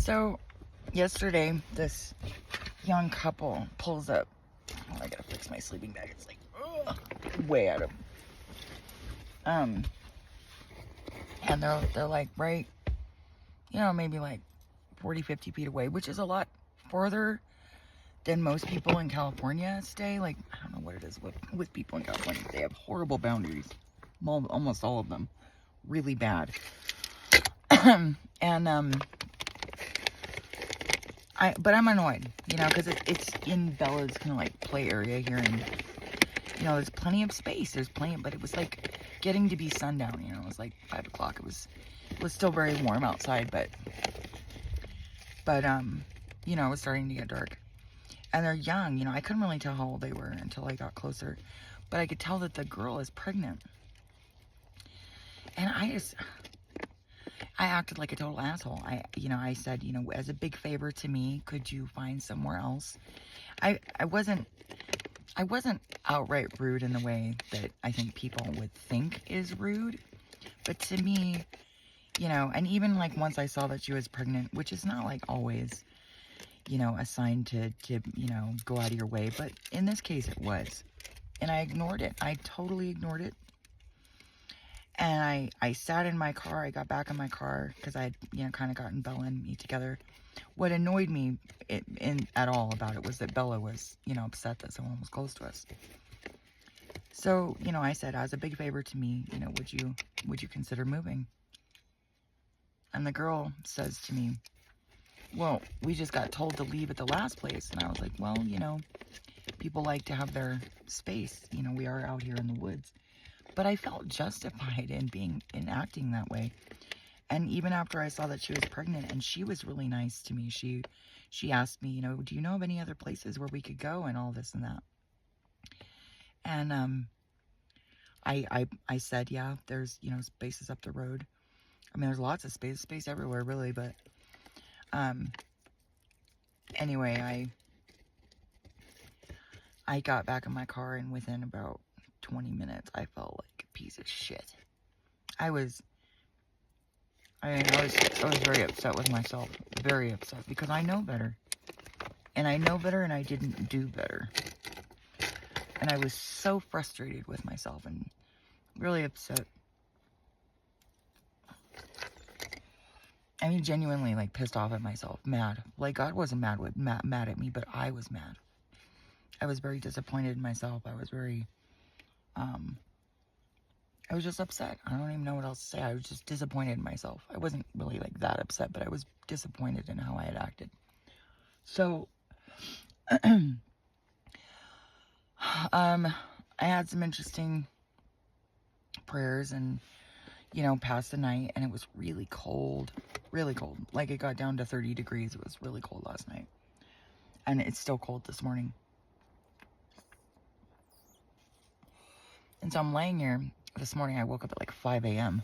So, yesterday, this young couple pulls up. Oh, I gotta fix my sleeping bag. It's like, ugh, way out of. And they're like right, maybe like 40, 50 feet away, which is a lot farther than most people in California stay. Like, I don't know what it is with people in California. They have horrible boundaries. Almost all of them. Really bad. But I'm annoyed, because it's in Bella's kind of like play area here, and there's plenty of space. But it was like getting to be sundown. It was like 5 o'clock. It was still very warm outside, but it was starting to get dark. And they're young. I couldn't really tell how old they were until I got closer, but I could tell that the girl is pregnant. And I acted like a total asshole. I said, as a big favor to me, could you find somewhere else? I wasn't outright rude in the way that I think people would think is rude. But to me, and even like once I saw that she was pregnant, which is not like always, a sign to go out of your way. But in this case it was. And I ignored it. I totally ignored it. And I sat in my car. I got back in my car because I had, kind of gotten Bella and me together. What annoyed me at all about it was that Bella was, upset that someone was close to us. So, I said, as a big favor to me, would you consider moving? And the girl says to me, well, we just got told to leave at the last place. And I was like, well, people like to have their space. We are out here in the woods. But I felt justified in acting that way. And even after I saw that she was pregnant, and she was really nice to me, she asked me, do you know of any other places where we could go and all this and that? And I said, yeah, there's, spaces up the road. I mean, there's lots of space everywhere, really, but anyway, I got back in my car, and within about 20 minutes, I felt like a piece of shit. I was very upset with myself. Very upset, because I know better. And I know better, and I didn't do better. And I was so frustrated with myself and really upset. I mean, genuinely, like, pissed off at myself. Mad. Like, God wasn't mad at me, but I was mad. I was very disappointed in myself. I was very, I was just upset. I don't even know what else to say. I was just disappointed in myself. I wasn't really like that upset, but I was disappointed in how I had acted. So, I had some interesting prayers and, passed the night, and it was really cold. Really cold. Like, it got down to 30 degrees. It was really cold last night. And it's still cold this morning. And so I'm laying here. This morning I woke up at like 5 a.m.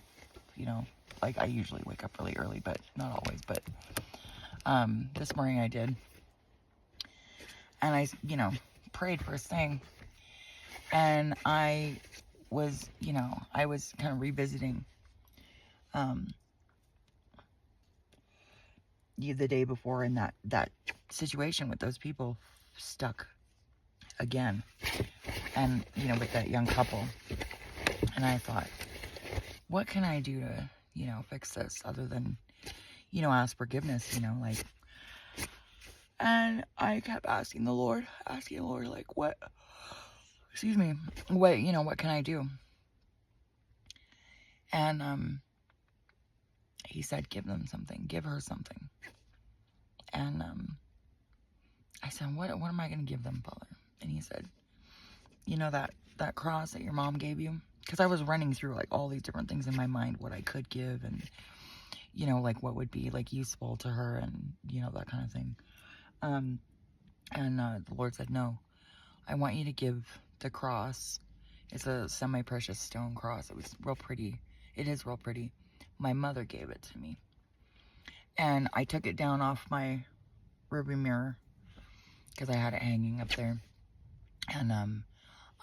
Like I usually wake up really early, but not always. But this morning I did. And I, prayed first thing. And I was, I was kind of revisiting the day before in that situation with those people stuck again. And, with that young couple. And I thought, what can I do to, fix this other than, ask forgiveness, like. And I kept asking the Lord, like, what can I do? And, he said, give them something, give her something. And, I said, what am I going to give them, Father? And he said, that cross that your mom gave you? Because I was running through, like, all these different things in my mind, what I could give, and, like, what would be, like, useful to her, and, that kind of thing. And the Lord said, no, I want you to give the cross. It's a semi-precious stone cross. It was real pretty. It is real pretty. My mother gave it to me. And I took it down off my rearview mirror, because I had it hanging up there. And,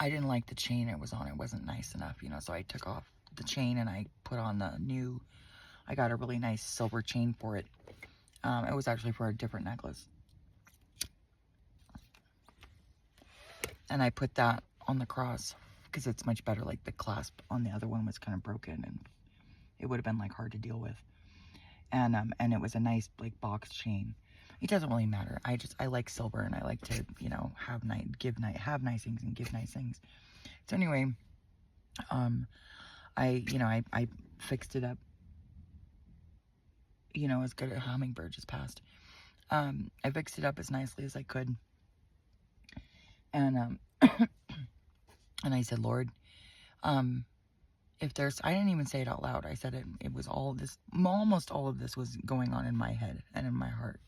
I didn't like the chain it was on. It wasn't nice enough, so I took off the chain and I put on I got a really nice silver chain for it. It was actually for a different necklace. And I put that on the cross because it's much better. Like the clasp on the other one was kind of broken and it would have been like hard to deal with. And it was a nice like box chain. It doesn't really matter. I like silver and I like to, you know, have nice things and give nice things. So anyway, I fixed it up, you know, as good. A hummingbird just passed. I fixed it up as nicely as I could. And, and I said, Lord, if there's, I didn't even say it out loud. I said it was all this, almost all of this was going on in my head and in my heart.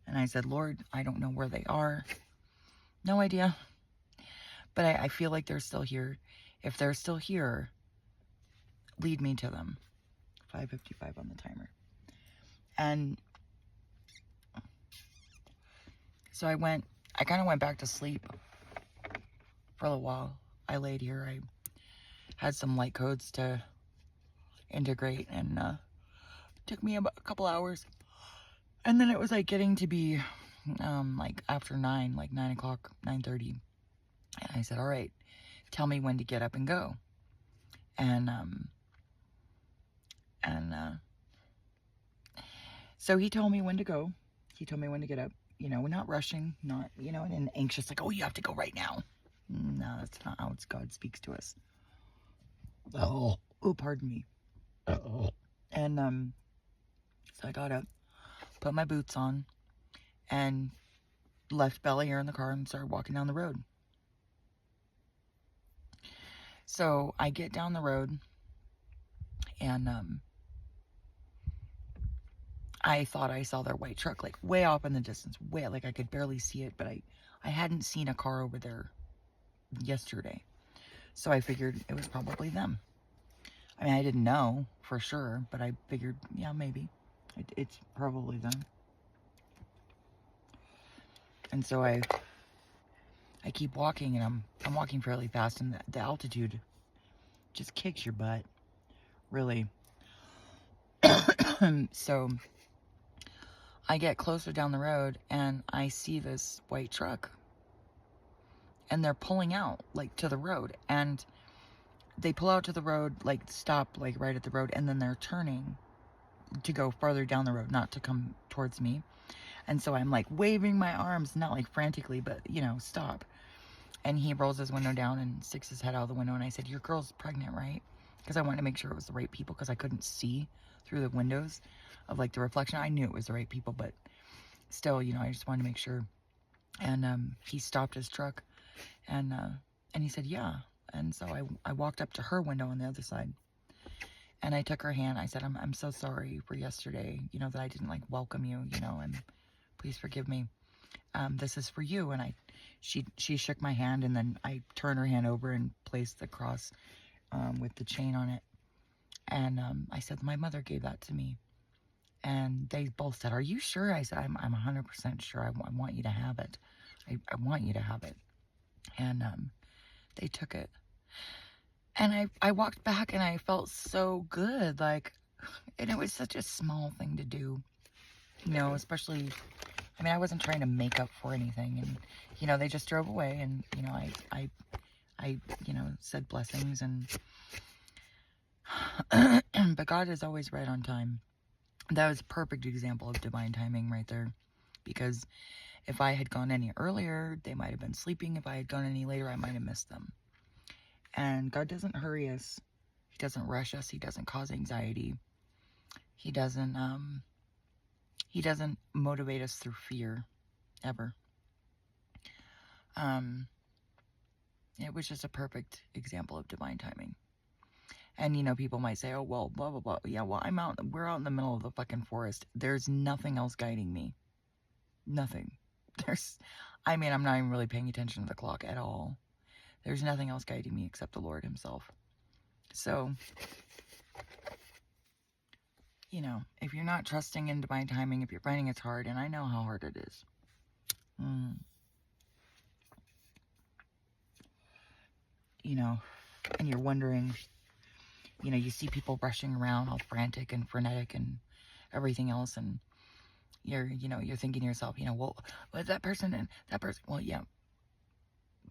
And I said, Lord, I don't know where they are. No idea. But I feel like they're still here. If they're still here, lead me to them. 5:55 on the timer. And so I kind of went back to sleep for a little while. I laid here. I had some light codes to integrate and it took me about a couple hours. And then it was like getting to be like after 9, like 9 o'clock, 9:30. And I said, all right, tell me when to get up and go. And so he told me when to go. He told me when to get up. You know, we're not rushing, not, you know, and anxious, like, oh, you have to go right now. No, that's not how God speaks to us. Oh, pardon me. And so I got up, put my boots on, and left Bella here in the car and started walking down the road. So I get down the road, and I thought I saw their white truck, like way off in the distance, way, like I could barely see it, but I hadn't seen a car over there yesterday. So I figured it was probably them. I mean, I didn't know for sure, but I figured, yeah, maybe. It's probably them. And so I keep walking, and I'm walking fairly fast, and the altitude just kicks your butt, really. So I get closer down the road, and I see this white truck, and they're pulling out, like, to the road, and they pull out to the road, like, stop, like, right at the road, and then they're turning to go farther down the road, not to come towards me. And so I'm, like, waving my arms, not, like, frantically, but, you know, stop. And he rolls his window down and sticks his head out of the window, and I said, your girl's pregnant, right? Because I wanted to make sure it was the right people, because I couldn't see through the windows of, like, the reflection. I knew it was the right people, but still, you know, I just wanted to make sure. And he stopped his truck, and he said, yeah. And so I walked up to her window on the other side, and I took her hand. I said, I'm so sorry for yesterday, you know, that I didn't, like, welcome you, you know, and please forgive me. This is for you. And she shook my hand, and then I turned her hand over and placed the cross with the chain on it. And I said, my mother gave that to me. And they both said, are you sure? I said, I'm 100% sure. I want you to have it. I want you to have it. And they took it. And I walked back, and I felt so good. Like, and it was such a small thing to do, you know, especially, I mean, I wasn't trying to make up for anything. And, you know, they just drove away, and, you know, I you know, said blessings, and, but God is always right on time. That was a perfect example of divine timing right there. Because if I had gone any earlier, they might have been sleeping. If I had gone any later, I might have missed them. And God doesn't hurry us. He doesn't rush us. He doesn't cause anxiety. He doesn't motivate us through fear, ever. It was just a perfect example of divine timing. And, you know, people might say, oh, well, blah, blah, blah. Yeah, well, we're out in the middle of the fucking forest. There's nothing else guiding me. Nothing. I'm not even really paying attention to the clock at all. There's nothing else guiding me except the Lord himself. So, you know, if you're not trusting in divine timing, if you're finding it's hard, and I know how hard it is. You know, and you're wondering, you know, you see people rushing around all frantic and frenetic and everything else, and you're thinking to yourself, well, what's that person and that person? Well, yeah,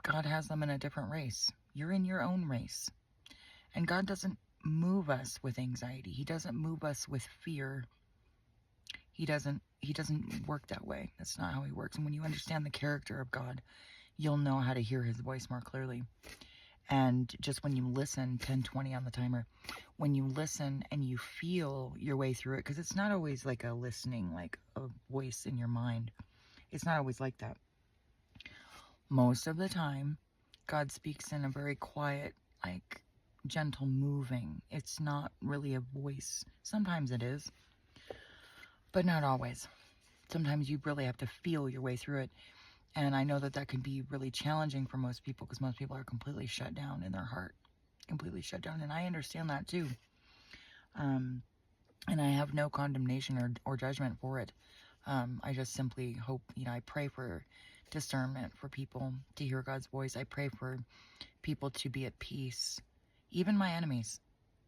God has them in a different race. You're in your own race. And God doesn't move us with anxiety. He doesn't move us with fear. He doesn't work that way. That's not how he works. And when you understand the character of God, you'll know how to hear his voice more clearly. And just when you listen, 10:20 on the timer, when you listen and you feel your way through it, because it's not always like a listening, like a voice in your mind. It's not always like that. Most of the time, God speaks in a very quiet, like gentle moving. It's not really a voice. Sometimes it is, but not always. Sometimes you really have to feel your way through it. And I know that can be really challenging for most people, because most people are completely shut down in their heart, completely shut down. And I understand that too. And I have no condemnation or judgment for it. I just simply hope, I pray for discernment for people to hear God's voice. I pray for people to be at peace, even my enemies.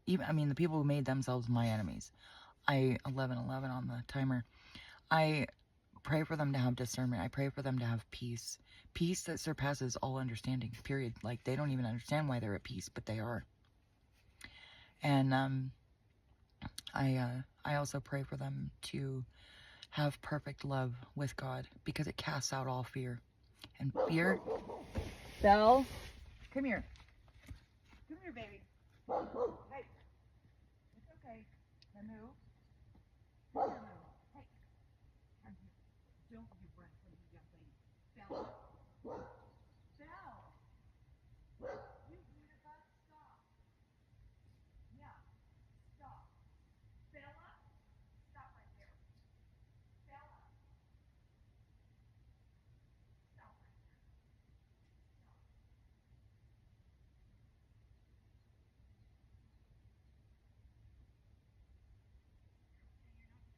The people who made themselves my enemies. 11:11 on the timer. I pray for them to have discernment. I pray for them to have peace. Peace that surpasses all understanding, period. Like, they don't even understand why they're at peace, but they are. And I also pray for them to have perfect love with God, because it casts out all fear. And fear... Belle, come here. Come here, baby. Hey. It's okay. Now move. Now move. Hey. Come here. Don't you run from me, young lady. Belle. Belle. You beautiful. Stop. Yeah. Stop. Bella. Stop right there. Bella. Stop right there. Stop. You're not in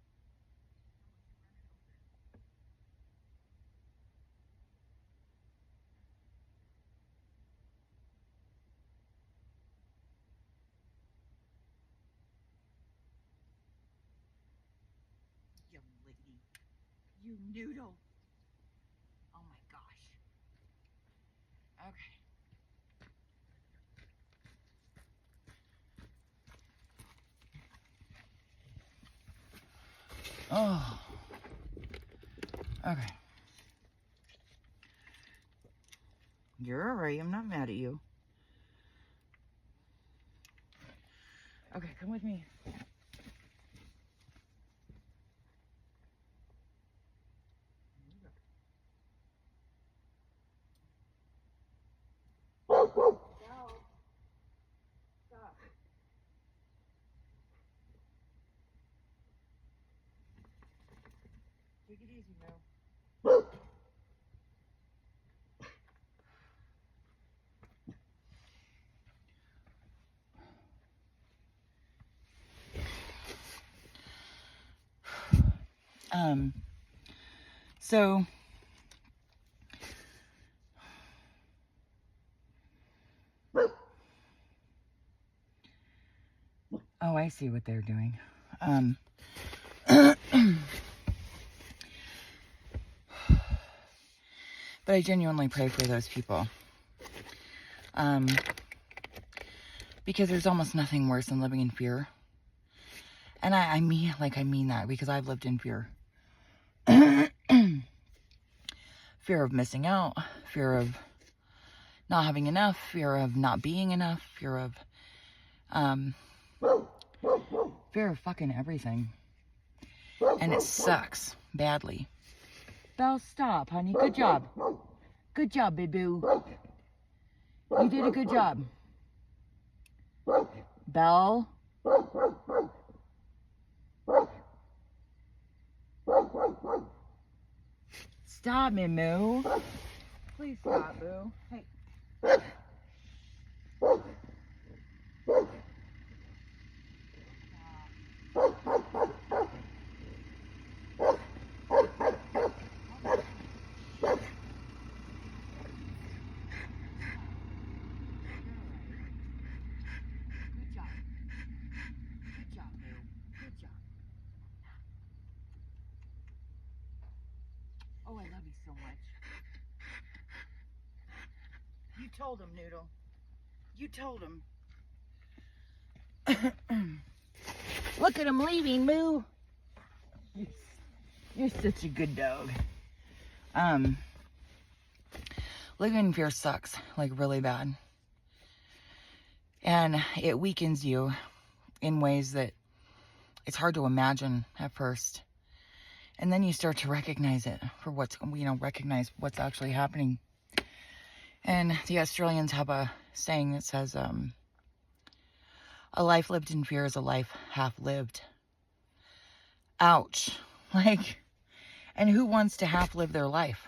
trouble. Unless you're running over. Young lady. You noodle. Oh my gosh. Okay. Oh. Okay. You're alright. I'm not mad at you. Okay, come with me. No. Stop. Take it easy, Mo. So oh, I see what they're doing. But I genuinely pray for those people. Because there's almost nothing worse than living in fear. And I mean that, because I've lived in fear. Fear of missing out, fear of not having enough, fear of not being enough, fear of fucking everything. And it sucks badly. Belle, stop, honey. Good job. Good job, boo. You did a good job. Belle. Stop me, Moo. Please stop, Boo. Hey. so much. You told him, Noodle. You told him. Look at him leaving, Moo. You're such a good dog. Living in fear sucks, like really bad. And it weakens you in ways that it's hard to imagine at first. And then you start to recognize it for what's, recognize what's actually happening. And the Australians have a saying that says, a life lived in fear is a life half lived. Ouch. Like, and who wants to half live their life?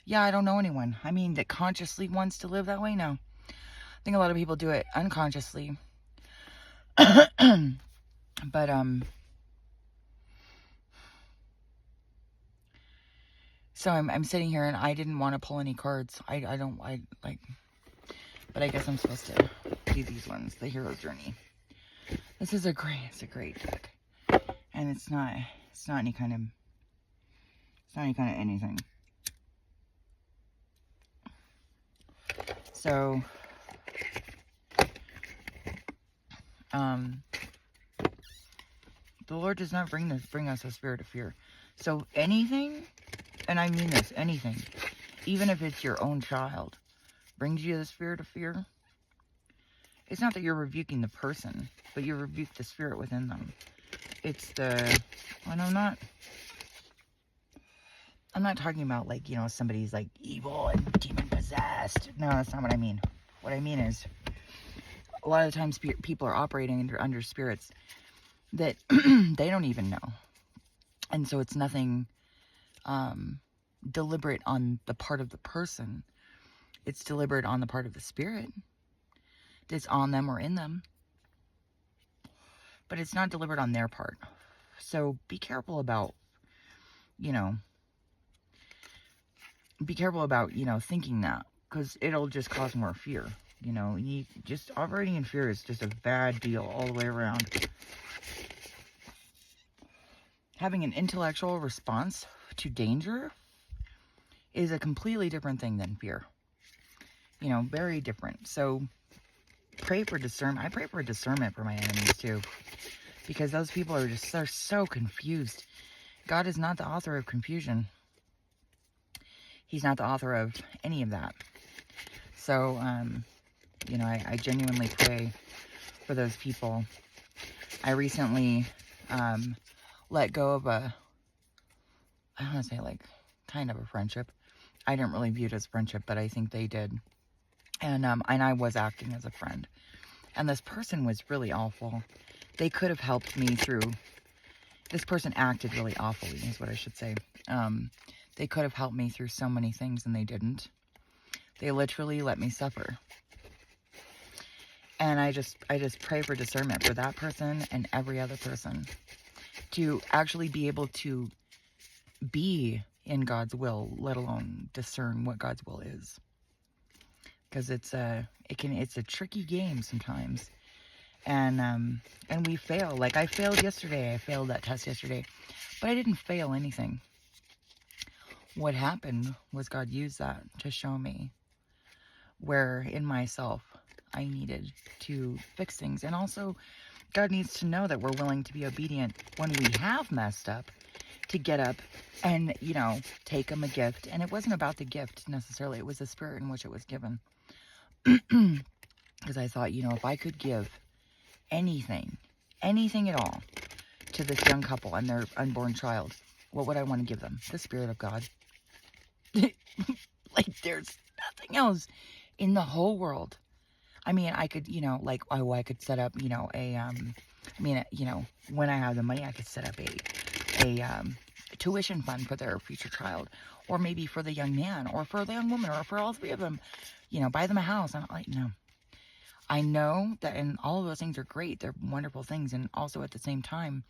Yeah, I don't know anyone. I mean, that consciously wants to live that way? No. I think a lot of people do it unconsciously. But, so I'm sitting here and I didn't want to pull any cards. I but I guess I'm supposed to do these ones, the Hero's Journey. This is it's a great deck. And it's not any kind of anything. So, the Lord does not bring us a spirit of fear. So anything, and I mean this, anything, even if it's your own child, brings you the spirit of fear, it's not that you're rebuking the person, but you rebuke the spirit within them. It's and I'm not talking about, like, somebody's, like, evil and demon-possessed. No, that's not what I mean. What I mean is, a lot of times people are operating under spirits that they don't even know. And so it's nothing deliberate on the part of the person. It's deliberate on the part of the spirit that's on them or in them. But it's not deliberate on their part. So be careful about, thinking that. Because it'll just cause more fear. Just operating in fear is just a bad deal all the way around. Having an intellectual response to danger is a completely different thing than fear. Very different. So pray for discernment. I pray for discernment for my enemies too. Because those people they're so confused. God is not the author of confusion. He's not the author of any of that. So, I genuinely pray for those people. I recently let go of I don't want to say, like, kind of a friendship. I didn't really view it as friendship, but I think they did. And I was acting as a friend. And this person was really awful. They could have helped me through. This person acted really awfully, is what I should say. They could have helped me through so many things, and they didn't. They literally let me suffer. And I just pray for discernment for that person and every other person to actually be able to be in God's will, let alone discern what God's will is. Because it's a tricky game sometimes. And we fail. Like, I failed yesterday. I failed that test yesterday. But I didn't fail anything. What happened was God used that to show me where in myself I needed to fix things. And also, God needs to know that we're willing to be obedient when we have messed up, to get up and, take him a gift. And it wasn't about the gift necessarily. It was the spirit in which it was given. Because I thought, if I could give anything at all to this young couple and their unborn child, what would I want to give them? The Spirit of God. Like, there's nothing else in the whole world. I mean, I could, I could set up, when I have the money, I could set up a tuition fund for their future child, or maybe for the young man, or for the young woman, or for all three of them, buy them a house. I'm like, no. I know that, and all of those things are great. They're wonderful things. And also at the same time,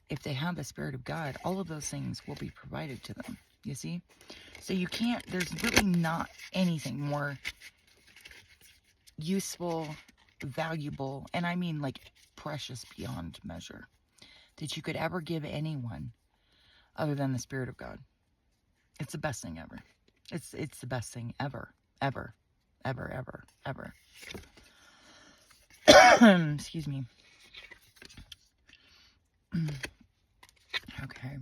if they have the Spirit of God, all of those things will be provided to them. You see? So there's really not anything more useful, valuable, and I mean, like, precious beyond measure, that you could ever give anyone other than the Spirit of God. It's the best thing ever. It's the best thing ever. Ever. Ever, ever, ever. Excuse me. Okay.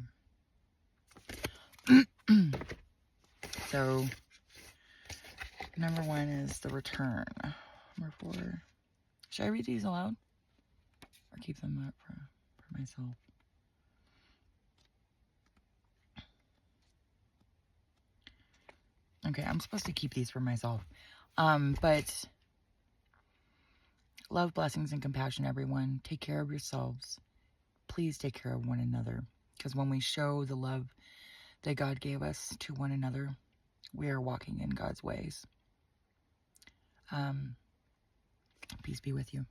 So, number 1 is the return. Number 4. Should I read these aloud? Or keep them up for myself? Okay, I'm supposed to keep these for myself. But love, blessings, and compassion, everyone. Take care of yourselves. Please take care of one another. Because when we show the love that God gave us to one another, we are walking in God's ways. Peace be with you.